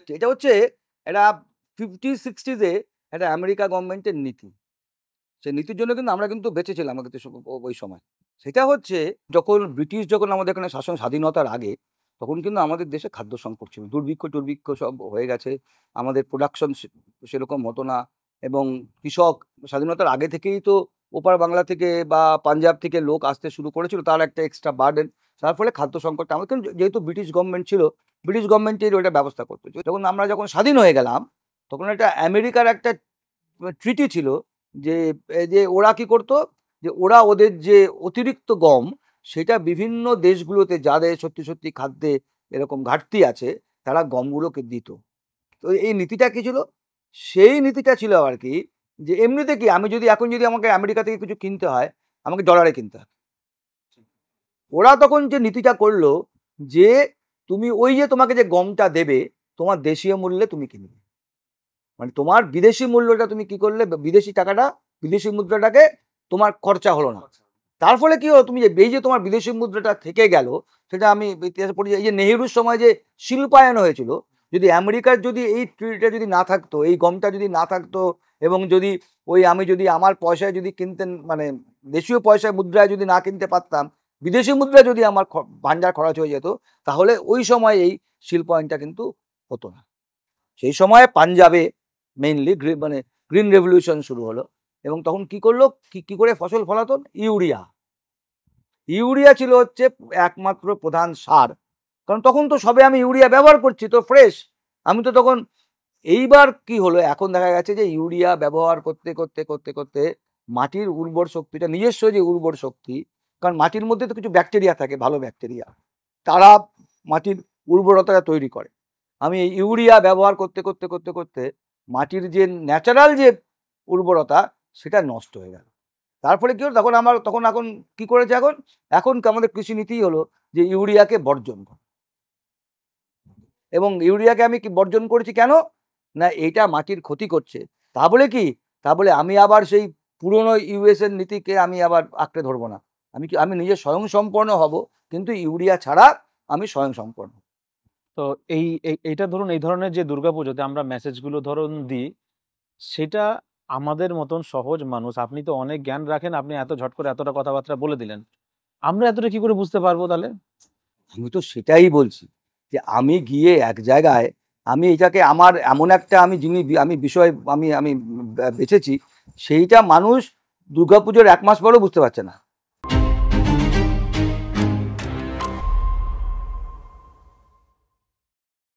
যাচ্ছে, এটা হচ্ছে একটা 50-60s একটা আমেরিকা গভর্নমেন্টের নীতি। সেই নীতির জন্য কিন্তু আমরা কিন্তু বেঁচেছিলাম কিন্তু ওই সময়। সেটা হচ্ছে যখন আমাদের এখানে শাসন স্বাধীনতার আগে, তখন কিন্তু আমাদের দেশে খাদ্য সংকট ছিল। দুর্ভিক্ষ সব হয়ে গেছে। আমাদের প্রোডাকশন সেরকম হতো না, এবং কৃষক স্বাধীনতার আগে থেকেই তো ওপার বাংলা থেকে বা পাঞ্জাব থেকে লোক আসতে শুরু করেছিল, তার একটা এক্সট্রা বার্ডেন। তার ফলে খাদ্য সংকটটা আমাদের, কিন্তু যেহেতু ব্রিটিশ গভর্নমেন্ট ছিল, ব্রিটিশ গভর্নমেন্টের ওইটা ব্যবস্থা করতো। যখন স্বাধীন হয়ে গেলাম, তখন একটা আমেরিকার একটা ট্রিটি ছিল যে ওরা কি করতো, যে ওরা ওদের যে অতিরিক্ত গম, সেটা বিভিন্ন দেশগুলোতে যাদের সত্যি সত্যি খাদ্যে এরকম ঘাটতি আছে, তারা গমগুলোকে দিত। তো এই নীতিটা কি ছিল? সেই নীতিটা ছিল আর কি, যে এমনিতে কি আমি যদি এখন যদি আমাকে আমেরিকা থেকে কিছু কিনতে হয়, আমাকে ডলারে কিনতে হয়। ওরা তখন যে নীতিটা করলো, যে তুমি ওই যে তোমাকে যে গমটা দেবে, তোমার দেশীয় মূল্যে তুমি কিনবে। মানে তোমার বিদেশি মূল্যটা তুমি কি করলে, বিদেশি টাকাটা, বিদেশি মুদ্রাটাকে তোমার খরচা হলো না। তার ফলে কি হলো, তুমি যে এই যে তোমার বিদেশি মুদ্রাটা থেকে গেল, সেটা আমি ইতিহাসে পড়ি, এই যে নেহেরুর সময় যে শিল্পায়ন হয়েছিল, যদি আমেরিকার যদি এই ট্রিটা যদি না থাকতো, এই গমটা যদি না থাকতো, এবং যদি আমি যদি আমার পয়সায় যদি কিনতেন, মানে দেশীয় পয়সায় মুদ্রায় যদি না কিনতে পারতাম, বিদেশি মুদ্রায় যদি আমার ভান্ডার খরচ হয়ে যেত, তাহলে ওই সময় এই শিল্পায়নটা কিন্তু হতো না। সেই সময় পাঞ্জাবে মেইনলি মানে গ্রিন রেভলিউশন শুরু হলো, এবং তখন কি করলো, কি করে ফসল ফলাতো? ইউরিয়া ছিল হচ্ছে একমাত্র প্রধান সার। কারণ তখন তো সবে আমি ইউরিয়া ব্যবহার করছি, তো ফ্রেশ আমি তো তখন। এইবার কি হলো, এখন দেখা গেছে যে ইউরিয়া ব্যবহার করতে করতে করতে করতে মাটির উর্বর শক্তিটা, নিজস্ব যে উর্বর শক্তি, কারণ মাটির মধ্যে তো কিছু ব্যাকটেরিয়া থাকে, ভালো ব্যাকটেরিয়া, তারা মাটির উর্বরতাটা তৈরি করে। আমি এই ইউরিয়া ব্যবহার করতে করতে করতে করতে মাটির যে ন্যাচারাল যে উর্বরতা, সেটা নষ্ট হয়ে গেল। তার ফলে কি হলো, এখন কি করেছে, এখন আমাদের কৃষি নীতি হলো যে ইউরিয়াকে বর্জন করা। এবং ইউরিয়াকে আমি কি বর্জন করেছি কেন? না, এটা মাটির ক্ষতি করছে। তা বলে আমি আবার সেই পুরনো ইউএসএর নীতিকে আমি আবার আঁকড়ে ধরবো না। আমি নিজে স্বয়ংসম্পূর্ণ হব, কিন্তু ইউরিয়া ছাড়া আমি স্বয়ংসম্পূর্ণ। তো এইটা ধরুন, এই ধরনের যে দুর্গাপুজোতে আমরা মেসেজগুলো ধরুন দিই, সেটা আমাদের মতন সহজ মানুষ, আপনি তো অনেক জ্ঞান রাখেন, আপনি এত ঝট করে এতটা কথাবার্তা বলে দিলেন, আমরা এতটা কি করে বুঝতে পারবো তাহলে? আমি তো সেটাই বলছি, যে আমি গিয়ে এক জায়গায়, আমি এটাকে আমার এমন একটা আমি বিষয় আমি বেছেছি, সেইটা মানুষ দুর্গাপুজোর 1 মাস পরেও বুঝতে পারছে না।